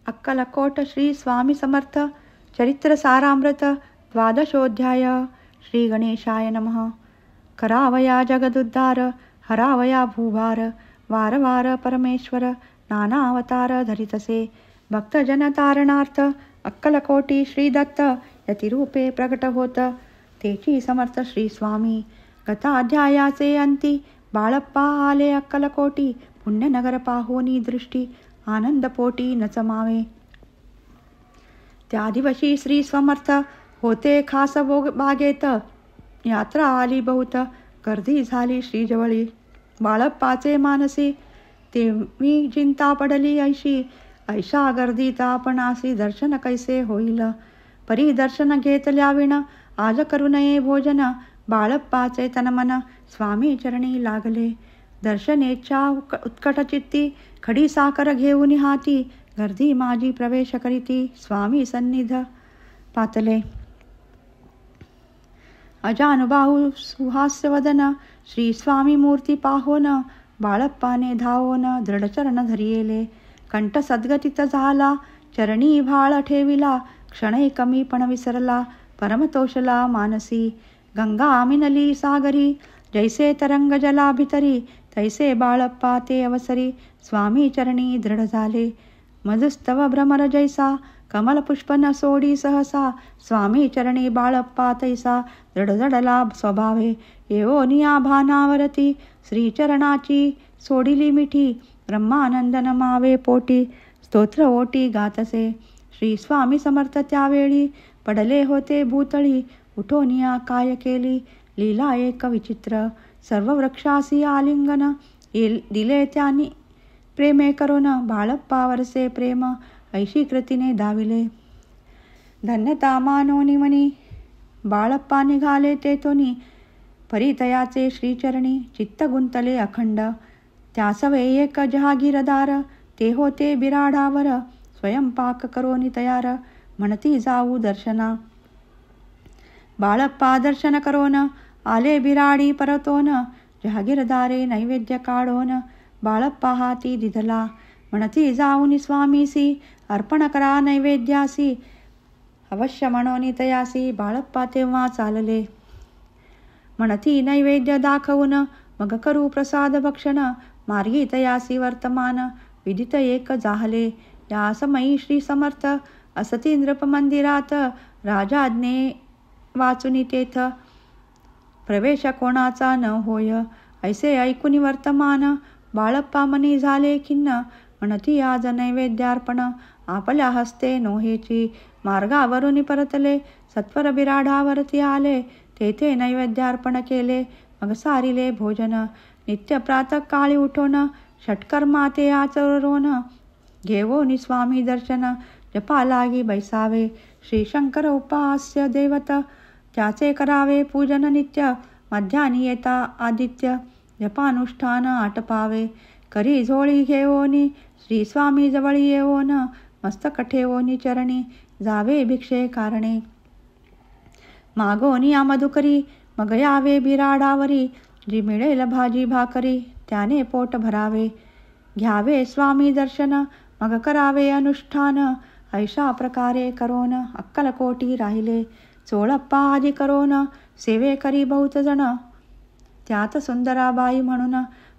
अक्कलकोट श्री स्वामी समर्थ चरित्र सारामृत द्वादशोऽध्याय. श्री गणेशाय नमः. करावया जगदुद्धार, हरावया भूभार, वार वार परमेश्वर, नाना अवतार धरितसे. भक्तजन तारणार्थ अक्कलकोटी श्री दत्त यतिरूपे प्रकट होत. तेची समर्थ श्री स्वामी. गताध्यायाचे अंती बाळप्पा आले अक्कलकोटी. पुण्यनगर पाहोनी दृष्टी आनंदपोटी नचमावे. त्या दिवशी श्री समर्थ होते खास बागेत. यात्रा आली बहुत, गर्दी झाली श्रीजवळी. बाळप्पाचे मानसी तेवी चिंता पडली ऐशी. ऐशा गर्दीत आपणासी दर्शन कैसे होईल. परी दर्शन घेतल्या विण आज करू नये भोजन. बाळप्पाचे तनमन स्वामी चरणी लागले. दर्शनेच्या उत्कट चित्ती खडी साकर घेऊन हाती. गर्दी माझी प्रवेश करीती स्वामी सन्निध पातले. अजानुबाहू सुहास्यवदन श्री स्वामी मूर्ती पाहोन. बाळप्पाने धावोन दृढचरण धरियेले. कंठ सद्गतीत झाला चरणी भाळ ठेविला. क्षणे कमी पण विसरला परमतोषला मानसी. गंगा मिनली सागरी जैसे तरंग जला भितरी. तैसे बाळप्पा ते अवसरी स्वामी चरणी दृढ झाले. मधुस्तव भ्रमर जैसा कमल पुष्प न सोडी सहसा. स्वामी चरणी बाळप्पा तैसा दृढ जडला स्वभावे. येवोनिया भानावरती श्रीचरणाची सोडिली मिठी. ब्रह्मानंद नमावे पोटी स्तोत्र ओटी गातसे. श्री स्वामी समर्थ त्यावेळी पडले होते भूतळी. उठोनिया काय केली लीला एक विचित्र. सर्व वृक्षासी आलिंगन दिले त्यांनी प्रेमे करून. बाळप्पा वरसे प्रेम ऐशी कृतीने धाविले. धन्यता मानोनी मनी बाळप्पा निघाले तेतोनी. परितयाचे श्रीचरणी चित्त गुंतले अखंड. त्यासवे एक जहागीरदार ते होते बिराडावर. स्वयंपाक करोनी तयार म्हणती जाऊ दर्शना. बाळप्पा दर्शन करोन आले बिराडी परतोन. जहागीरदारे नैवेद्य काढोन बाळप्पा हाती दिधला. म्हणती जाऊन स्वामीसी अर्पण करा नैवेद्यासी. अवश्य म्हणोनी तयासी बाळप्पा तेव्हा चालले. म्हणती नैवेद्य दाखवून मग करू प्रसाद भक्षण. मार्गी तयासी वर्तमान विदित एक जाहले. या समयी श्री समर्थ असती नृप मंदिरात. राजाज्ञे वाचुनी तेथ प्रवेश कोणाचा न होय. ऐसे ऐकुनी वर्तमान बाळप्पा मनी झाले खिन्न. म्हणती आज नैवेद्यार्पण आपल्या हस्ते नोहेची. मार्गावरून परतले सत्वर बिराडावरती आले. तेथे नैवेद्यार्पण केले मग सारिले भोजन. नित्य प्रातः काळी उठोन षटकर्मा ते आचरोन. घेवोनी स्वामी दर्शन जपा लागी बैसावे. श्री शंकर उपास्य देवत त्याचे करावे पूजन नित्य. मध्यानी येता आदित्य जपानुष्ठान आटपावे. करी झोळी घेवोनी श्री स्वामी जवळी येवोन. मस्तक ठेवोनी चरणी जावे भिक्षे कारणे. मागोनी मधुकरी मग यावे बिराडावरी. जी मिळेल भाजी भाकरी त्याने पोट भरावे. घ्यावे स्वामी दर्शन मग करावे अनुष्ठान. ऐशा प्रकारे करोन अक्कलकोटी राहिले. चोळप्पा आदी करोन सेवे करी बहुत जण. त्यात सुंदराबाई म्हणून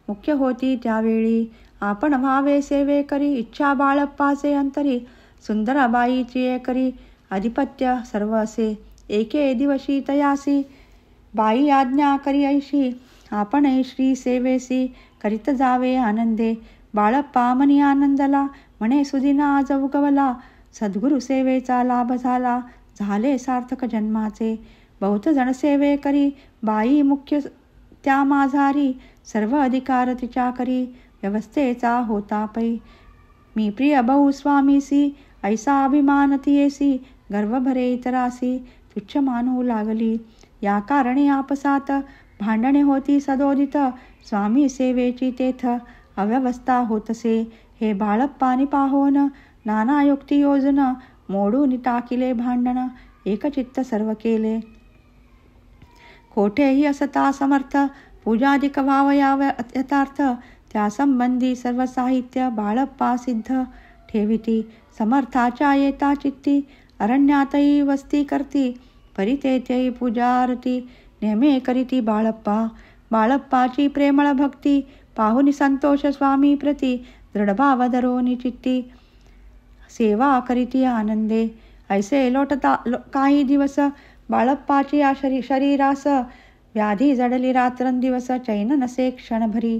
मुख्य होती त्यावेळी. आपण व्हावे सेवे करी इच्छा बाळप्पाचे अंतरी. सुंदराबाईची एकरी अधिपत्य सर्व असे. एके दिवशी तयासी बाई आज्ञा करी ऐशी. आपण श्री सेवेसी करीत जावे आनंदे. बाळप्पा मनी आनंदला म्हणे सुदिना आज उगवला. सद्गुरु सेवेचा लाभ झाला झाले सार्थक जन्माचे. बहुत जण सेवे करी बाई मुख्य त्या माझारी. सर्व अधिकार तिच्या करी व्यवस्थेचा होता पै. मी प्रिय बहु स्वामीसी ऐसा अभिमान तियेसी. गर्व भरे इतरासी तुच्छ मानू लागली. या कारणे आपसात भांडणे होती सदोदित. स्वामी सेवेची तेथ अव्यवस्था होतसे. हे बाळप्पानी पाहोन नाना युक्ती योजन. मोडून टाकिले भांडण एकचित्त सर्व केले. कोठेही असता समर्थ पूजाधिक व्हावया यथार्थ. त्या संबंधी सर्व साहित्य बाळप्पा सिद्ध ठेविती समर्थाच्या येता चित्ती अरण्यातही वस्ती करती परितेत्यही पूजा आरती नेमे करीती बाळप्पा बाळप्पाची प्रेमळ भक्ती पाहुनी संतोष स्वामी प्रती दृढभाव धरोनी चित्ती सेवा करीती आनंदे ऐसे लोटता काही दिवस बाळप्पाची या शरीरास व्याधी जडली रात्रंदिवस चैन नसे क्षणभरी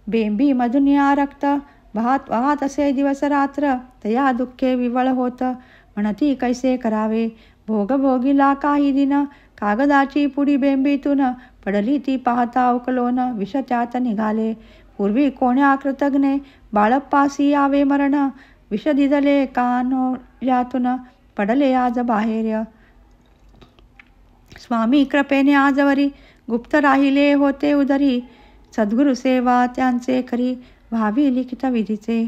बेंबी मधून या रक्त वाहत असे दिवस रात्र तया दुःखे विवळ होत म्हणती कैसे करावे भोग भोगिला काही दिन कागदाची पुडी बेंबीतून पडली ती पाहता उकलोन विष त्यात निघाले पूर्वी कोण्या कृतज्ञे बाळप्पासी यावे मरण विष दिदले कानोल्यातून पडले आज बाहेर स्वामी कृपेने आजवरी गुप्त राहिले होते उदरी सद्गुरु सेवा त्यांचे करी व्हावी लिखित विधीचे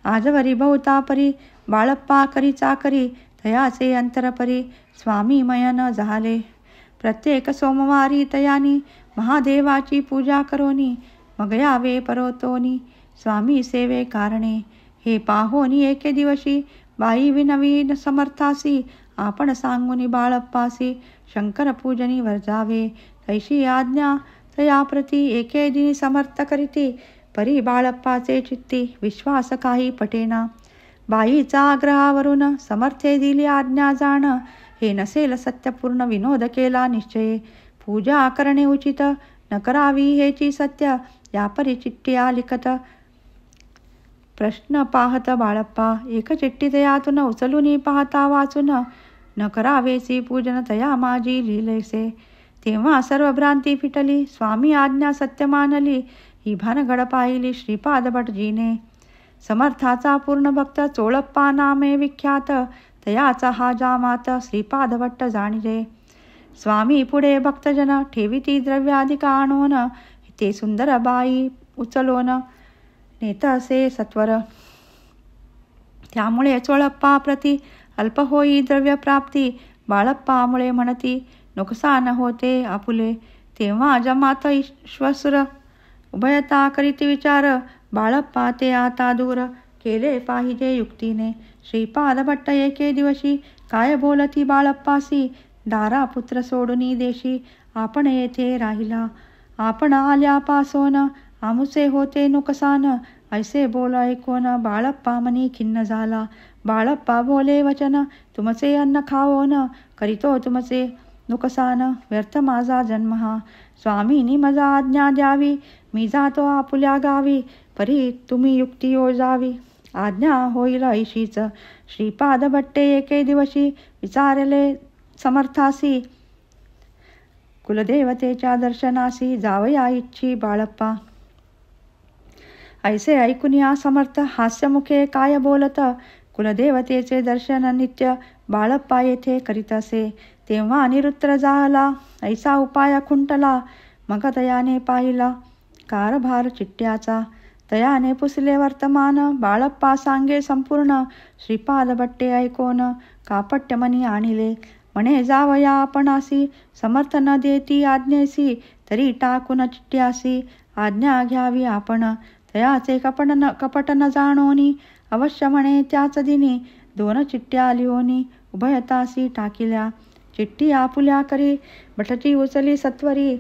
आजवरी बहुतापरी बाळप्पा करी चाकरी तयाचे अंतरपरी स्वामी मयन झाले प्रत्येक सोमवारी तयानी महादेवाची पूजा करोनी मग यावे परतोनी स्वामी सेवे कारणे हे पाहोनी एके दिवशी बाई विनवीन समर्थासी आपण सांगुनी बाळप्पासी शंकर पूजनी वर्जावे तैशी आज्ञा तयाप्रती एके दिनी समर्थ करीती परी बाळप्पाचे चित्ती विश्वास काही पटेना बाईचा आग्रहावरून समर्थे दिली आज्ञा जाण हे नसेल सत्यपूर्ण विनोद केला निश्चय पूजा करणे उचित न करावी हेची सत्य यापरी चिठ्ठी लिखत प्रश्न पाहत बाळप्पा एक चिठ्ठी तयातून उचलून पाहता वाचून न करावेची पूजन तया माझी लिहिलेसे तेव्हा सर्व भ्रांती फिटली स्वामी आज्ञा सत्य मानली ही भानगड पाहिली श्रीपाद भटजीने समर्थाचा पूर्ण भक्त चोळप्पा नामे विख्यात तयाचा हा जामात श्रीपाद भट्ट जाणिले स्वामी पुढे भक्तजन ठेविती द्रव्याधिक आणून ते सुंदर बाई उचलोन नेत असे सत्वर त्यामुळे चोळप्पा प्रती अल्प होई द्रव्य प्राप्ती बाळप्पामुळे म्हणती नुकसान होते आपुले तेव्हा जमात ईश्वसुर उभयता करीत विचार बाळप्पा ते आता दूर केले पाहिजे युक्तीने श्रीपाद भट्ट एके दिवशी काय बोलती बाळप्पासी दारा पुत्र सोडून देशी आपण येथे राहिला आपण आल्यापासून आमुचे होते नुकसान ऐसे बोल ऐकून बाळप्पा मनी खिन्न झाला बाळप्पा बोले वचन तुमचे अन्न खाओन करीतो तुमचे नुकसान व्यर्थ माझा जन्म हा स्वामीनी मजा आज्ञा द्यावी मी जातो आपुल्या गावी परी तुम्ही युक्ती योजावी आज्ञा होईल ऐशीच श्रीपाद भट्टे एके दिवशी विचारले समर्थासी कुलदेवतेच्या दर्शनासी जावया इच्छी बाळप्पा ऐसे ऐकून या समर्थ हास्यमुखे काय बोलत कुलदेवतेचे दर्शन नित्य बाळप्पा येथे करीत असे तेव्हा निरुत्तर झाला ऐसा उपाय खुंटला मग तयाने पाहिला कारभार चिठ्ठ्याचा तयाने पुसले वर्तमान बाळप्पा सांगे संपूर्ण श्रीपाद भट्टे ऐकोन कापट्य मनी आणिले म्हणे जावया आपणासी समर्थ न देती आज्ञेसी तरी टाकून चिठ्ठ्यासी आज्ञा घ्यावी आपण तयाचे कपट न जाणोनी अवश्य म्हणे त्याच दिनी 2 चिठ्ठ्या लिहोनी उभयतासी टाकिल्या चिठ्ठी आपुल्या करी भटची उचली सत्वरी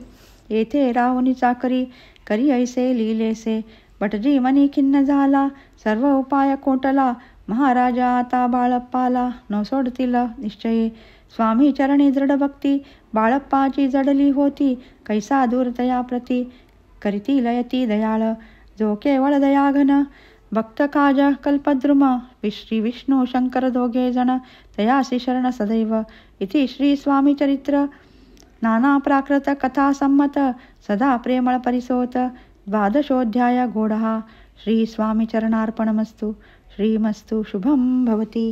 येथे राहुनी चाकरी करी ऐसे लिहिलेसे भटजी मनी खिन्न झाला सर्व उपाय कोटला महाराजा आता बाळप्पाला न सोडतील निश्चये स्वामी चरणी दृढ भक्ती बाळप्पाची जडली होती कैसा दूर तया प्रती करीती लयती दयाळ जो केवळ दयाघन भक्त काज कल्पद्रुम श्री विष्णू शंकर दोघे जण तयासी शरण सदैव इति श्री स्वामी चरित्र नाना प्राकृत कथा संमत सदा प्रेमळ परिसोत 12ोऽध्याय गोढः श्री स्वामी चरणार्पणमस्तु श्रीमस्तु शुभं भवति।